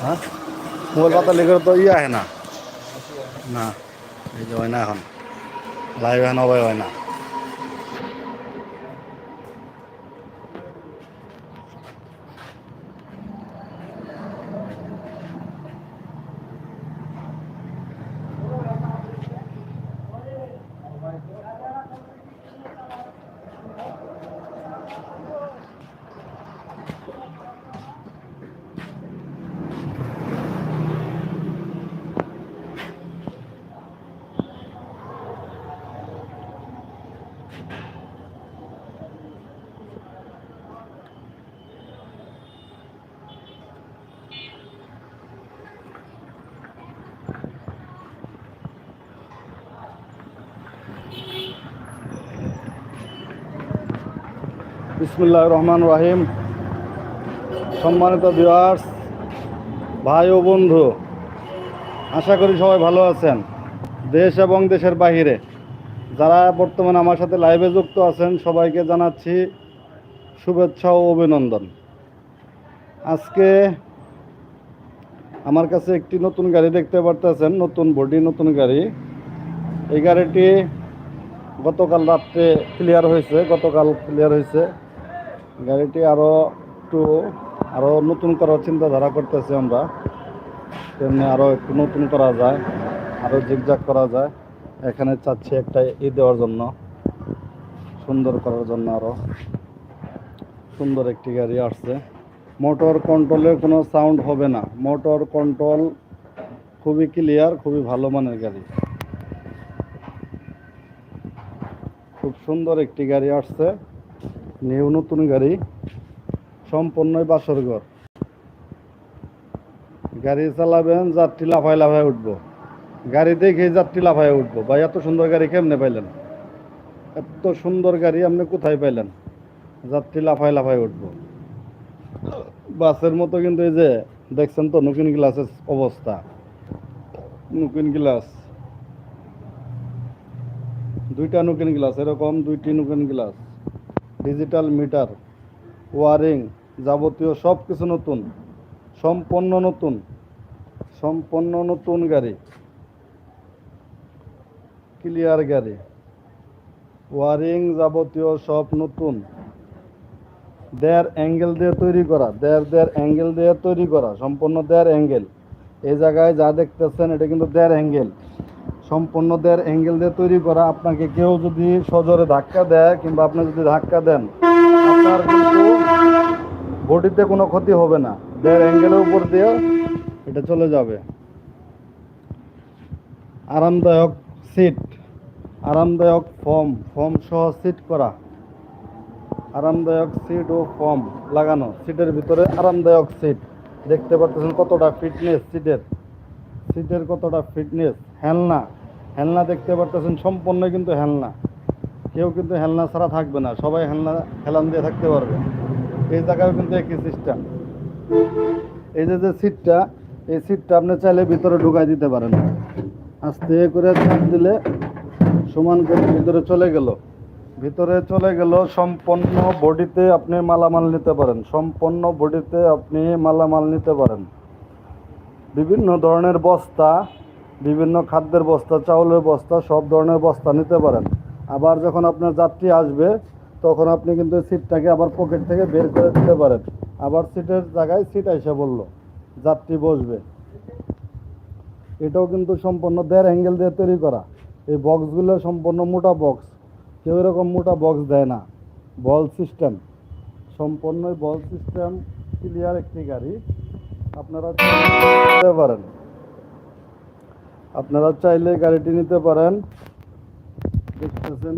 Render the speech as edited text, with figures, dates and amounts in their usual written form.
হ্যাঁ, মোবাইল পাতা লেগে তো আহে না। না, এই যে হয় না এখন, লাইভ এখন হয় না। বিসমিল্লাহির রহমানির রহিম। সম্মানিত ভিউয়ার্স, ভাই ও বন্ধু, আশা করি সবাই ভালো আছেন। দেশ এবং দেশের বাহিরে যারা বর্তমানে আমার সাথে লাইভে যুক্ত আছেন, সবাইকে জানাচ্ছি শুভেচ্ছা ও অভিনন্দন। আজকে আমার কাছে একটি নতুন গাড়ি দেখতে পারতেছেন, নতুন বডি, নতুন গাড়ি। এই গাড়িটি গতকাল রাত্রে ক্লিয়ার হয়েছে। গাড়িটি আরও নতুন করার চিন্তাধারা করতেছি আমরা। তেমনি আরও একটু নতুন করা যায়, আরও জিগজাগ করা যায়। এখানে চাচ্ছি একটা দেওয়ার জন্য, সুন্দর করার জন্য। আরও সুন্দর একটি গাড়ি আসছে। মোটর কন্ট্রোলের কোনো সাউন্ড হবে না, মোটর কন্ট্রোল খুবই ক্লিয়ার, খুবই ভালো মানের গাড়ি। খুব সুন্দর একটি গাড়ি আসছে, নতুন গাড়ি, সম্পূর্ণই বাসর ঘর। গাড়ি চালাবেন, যাত্রী লাফায় লাফায় উঠবো। গাড়ি দেখে যাত্রী লাফায় উঠবো। ভাই, এত সুন্দর গাড়ি কেমনে পাইলেন? এত সুন্দর গাড়ি আপনি কোথায় পাইলেন? যাত্রী লাফায় লাফায় উঠবো। বাসের মতো কিন্তু এই যে দেখছেন তো নুকিন গ্লাসের অবস্থা। নুকিন গ্লাস, দুইটা নুকিন গ্লাস, এরকম দুইটি নুকিন গ্লাস, ডিজিটাল মিটার, ওয়ারিং, যাবতীয় সব কিছু নতুন, সম্পূর্ণ নতুন গাড়ি, ক্লিয়ার গাড়ি। ওয়ারিং যাবতীয় সব নতুন, দেড় অ্যাঙ্গেল দিয়ে তৈরি করা, সম্পূর্ণ দেড় অ্যাঙ্গেল। এই জায়গায় যা দেখতেছেন এটা কিন্তু দেড় অ্যাঙ্গেল, সম্পূর্ণ দেড় অ্যাঙ্গেল দিয়ে তৈরি করা। আপনাকে কেউ যদি সজোরে ধাক্কা দেয় কিংবা আপনি যদি ধাক্কা দেন, আপনার কিন্তু বডিতে কোনো ক্ষতি হবে না। দেড় অ্যাঙ্গেলের উপর দিয়ে এটা চলে যাবে। আরামদায়ক সিট, আরামদায়ক ফর্ম সহ সিট করা, আরামদায়ক সিট ও ফর্ম লাগানো। সিটের ভিতরে আরামদায়ক সিট দেখতে পাচ্ছেন, কতটা ফিটনেস সিটের কতটা ফিটনেস। হেলনা দেখতে পাচ্ছেন, সম্পূর্ণ কিন্তু হেলনা। কেউ কিন্তু হেলনা ছাড়া থাকবে না, সবাই হেলান দিয়ে থাকতে পারবে। এই জায়গায় কিন্তু একই সিস্টেম। এই যে সিটটা, এই সিটটা আপনি চাইলে ভিতরে ঢুকাই দিতে পারেন। আস্তে করে চাপ দিলে সমান করে ভিতরে চলে গেল। সম্পূর্ণ বডিতে আপনি মালামাল নিতে পারেন। বিভিন্ন ধরনের বস্তা, বিভিন্ন খাদ্যের বস্তা, চাউলের বস্তা, সব ধরনের বস্তা নিতে পারেন। আবার যখন আপনার যাত্রী আসবে, তখন আপনি কিন্তু সিটটাকে আবার পকেট থেকে বের করে দিতে পারেন। আবার সিটের জায়গায় সিট এসে বললো, যাত্রী বসবে। এটাও কিন্তু সম্পূর্ণ দেড় অ্যাঙ্গেল দিয়ে তৈরি করা। এই বক্সগুলো সম্পূর্ণ মোটা বক্স, কেউ এরকম মোটা বক্স দেয় না। বল সিস্টেম, সম্পূর্ণই বল সিস্টেম, ক্লিয়ার একটি গাড়ি। আপনারা চাইলে গাড়িটি নিতে পারেন। দেখতেছেন